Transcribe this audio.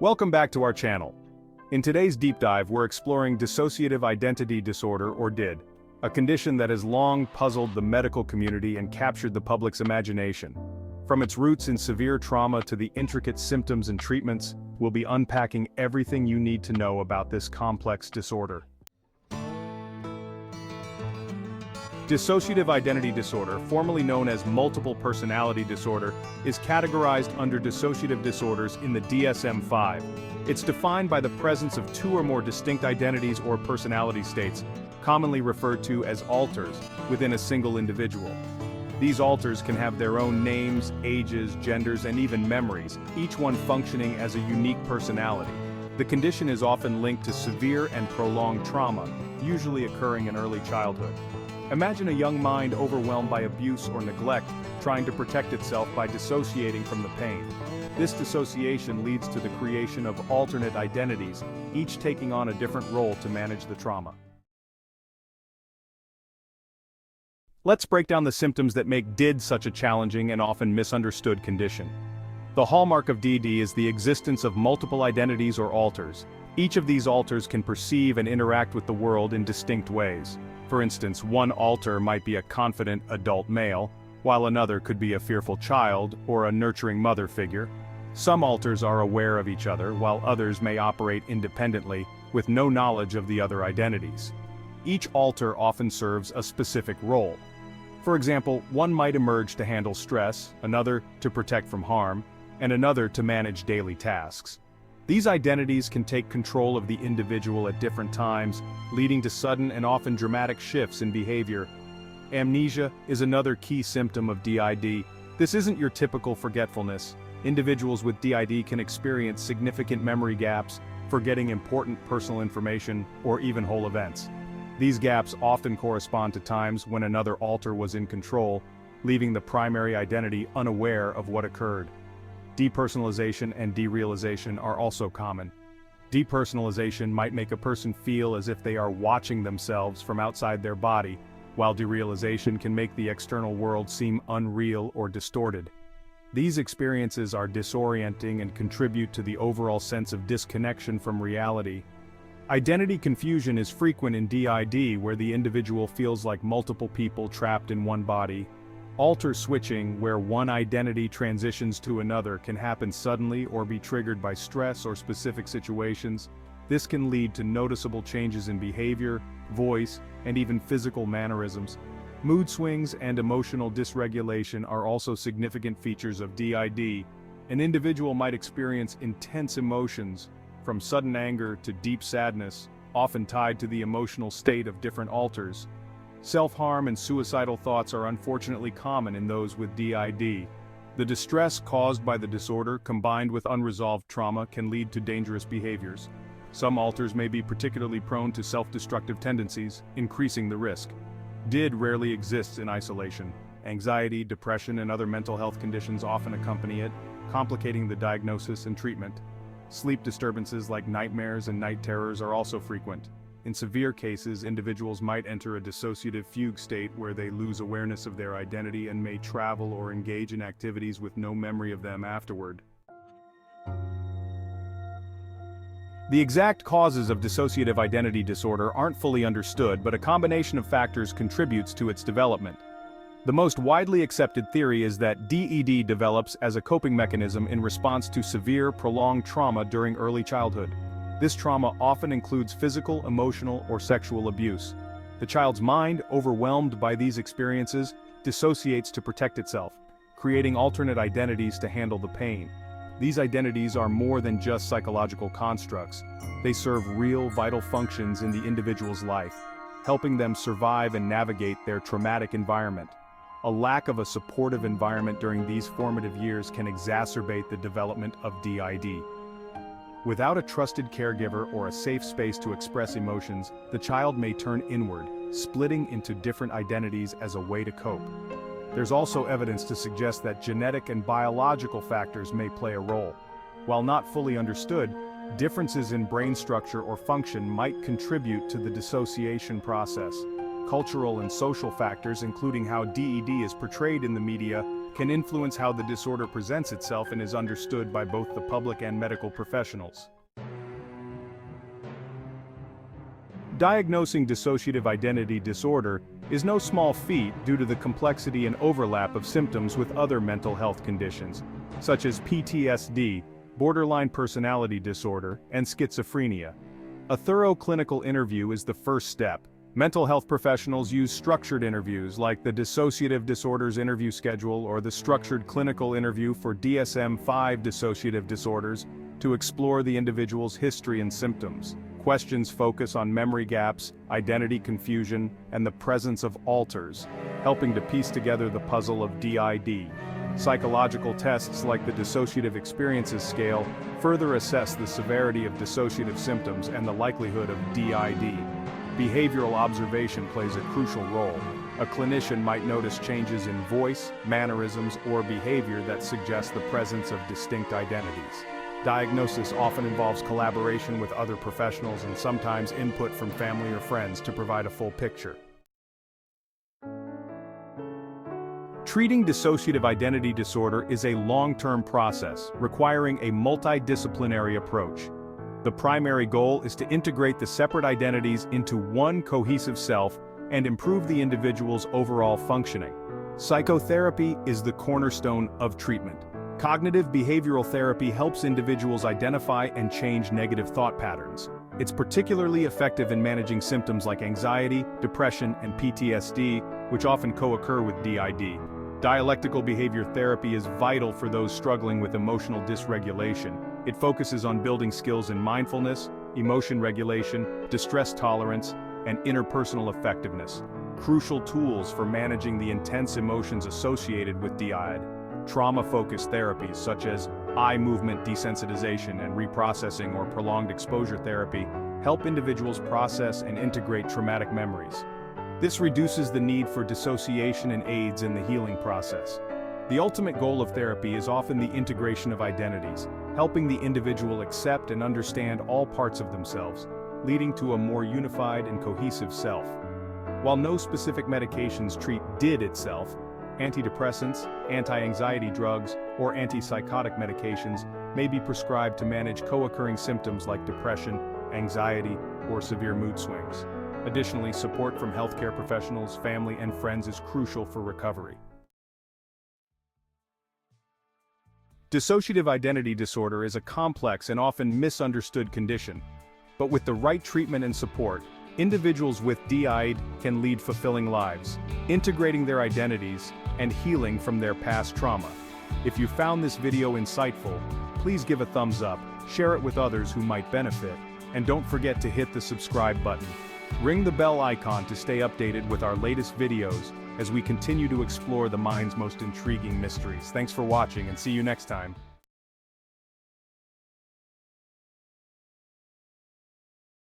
Welcome back to our channel. In today's deep dive, we're exploring Dissociative Identity Disorder, or DID, a condition that has long puzzled the medical community and captured the public's imagination. From its roots in severe trauma to the intricate symptoms and treatments, we'll be unpacking everything you need to know about this complex disorder. Dissociative Identity Disorder, formerly known as Multiple Personality Disorder, is categorized under dissociative disorders in the DSM-5. It's defined by the presence of two or more distinct identities or personality states, commonly referred to as alters, within a single individual. These alters can have their own names, ages, genders, and even memories, each one functioning as a unique personality. The condition is often linked to severe and prolonged trauma, usually occurring in early childhood. Imagine a young mind overwhelmed by abuse or neglect, trying to protect itself by dissociating from the pain. This dissociation leads to the creation of alternate identities, each taking on a different role to manage the trauma. Let's break down the symptoms that make DID such a challenging and often misunderstood condition. The hallmark of DD is the existence of multiple identities or alters. Each of these alters can perceive and interact with the world in distinct ways. For instance, one alter might be a confident adult male, while another could be a fearful child or a nurturing mother figure. Some alters are aware of each other, while others may operate independently, with no knowledge of the other identities. Each alter often serves a specific role. For example, one might emerge to handle stress, another to protect from harm, and another to manage daily tasks. These identities can take control of the individual at different times, leading to sudden and often dramatic shifts in behavior. Amnesia is another key symptom of DID. This isn't your typical forgetfulness. Individuals with DID can experience significant memory gaps, forgetting important personal information, or even whole events. These gaps often correspond to times when another alter was in control, leaving the primary identity unaware of what occurred. Depersonalization and derealization are also common. Depersonalization might make a person feel as if they are watching themselves from outside their body, while derealization can make the external world seem unreal or distorted. These experiences are disorienting and contribute to the overall sense of disconnection from reality. Identity confusion is frequent in DID, where the individual feels like multiple people trapped in one body. Alter switching, where one identity transitions to another, can happen suddenly or be triggered by stress or specific situations. This can lead to noticeable changes in behavior, voice, and even physical mannerisms. Mood swings and emotional dysregulation are also significant features of DID. An individual might experience intense emotions, from sudden anger to deep sadness, often tied to the emotional state of different alters. Self-harm and suicidal thoughts are unfortunately common in those with DID. The distress caused by the disorder, combined with unresolved trauma, can lead to dangerous behaviors. Some alters may be particularly prone to self-destructive tendencies, increasing the risk. DID rarely exists in isolation. Anxiety, depression, and other mental health conditions often accompany it, complicating the diagnosis and treatment. Sleep disturbances like nightmares and night terrors are also frequent. In severe cases, individuals might enter a dissociative fugue state where they lose awareness of their identity and may travel or engage in activities with no memory of them afterward. The exact causes of dissociative identity disorder aren't fully understood, but a combination of factors contributes to its development. The most widely accepted theory is that DID develops as a coping mechanism in response to severe, prolonged trauma during early childhood. This trauma often includes physical, emotional, or sexual abuse. The child's mind, overwhelmed by these experiences, dissociates to protect itself, creating alternate identities to handle the pain. These identities are more than just psychological constructs. They serve real, vital functions in the individual's life, helping them survive and navigate their traumatic environment. A lack of a supportive environment during these formative years can exacerbate the development of DID. Without a trusted caregiver or a safe space to express emotions, the child may turn inward, splitting into different identities as a way to cope. There's also evidence to suggest that genetic and biological factors may play a role. While not fully understood, differences in brain structure or function might contribute to the dissociation process. Cultural and social factors, including how DID is portrayed in the media, can influence how the disorder presents itself and is understood by both the public and medical professionals. Diagnosing dissociative identity disorder is no small feat due to the complexity and overlap of symptoms with other mental health conditions, such as PTSD, borderline personality disorder, and schizophrenia. A thorough clinical interview is the first step. Mental health professionals use structured interviews like the Dissociative Disorders Interview Schedule or the Structured Clinical Interview for DSM-5 dissociative disorders to explore the individual's history and symptoms. Questions focus on memory gaps, identity confusion, and the presence of alters, helping to piece together the puzzle of DID. Psychological tests like the Dissociative Experiences Scale further assess the severity of dissociative symptoms and the likelihood of DID. Behavioral observation plays a crucial role. A clinician might notice changes in voice, mannerisms, or behavior that suggest the presence of distinct identities. Diagnosis often involves collaboration with other professionals and sometimes input from family or friends to provide a full picture. Treating dissociative identity disorder is a long-term process, requiring a multidisciplinary approach. The primary goal is to integrate the separate identities into one cohesive self and improve the individual's overall functioning. Psychotherapy is the cornerstone of treatment. Cognitive behavioral therapy helps individuals identify and change negative thought patterns. It's particularly effective in managing symptoms like anxiety, depression, and PTSD, which often co-occur with DID. Dialectical behavior therapy is vital for those struggling with emotional dysregulation. It focuses on building skills in mindfulness, emotion regulation, distress tolerance, and interpersonal effectiveness, crucial tools for managing the intense emotions associated with DID. Trauma-focused therapies such as eye movement desensitization and reprocessing or prolonged exposure therapy help individuals process and integrate traumatic memories. This reduces the need for dissociation and aids in the healing process. The ultimate goal of therapy is often the integration of identities, helping the individual accept and understand all parts of themselves, leading to a more unified and cohesive self. While no specific medications treat DID itself, antidepressants, anti-anxiety drugs, or antipsychotic medications may be prescribed to manage co-occurring symptoms like depression, anxiety, or severe mood swings. Additionally, support from healthcare professionals, family, and friends is crucial for recovery. Dissociative identity disorder is a complex and often misunderstood condition, but with the right treatment and support, individuals with DID can lead fulfilling lives, integrating their identities and healing from their past trauma. If you found this video insightful, please give a thumbs up, share it with others who might benefit, and don't forget to hit the subscribe button. Ring the bell icon to stay updated with our latest videos as we continue to explore the mind's most intriguing mysteries. Thanks for watching and see you next time.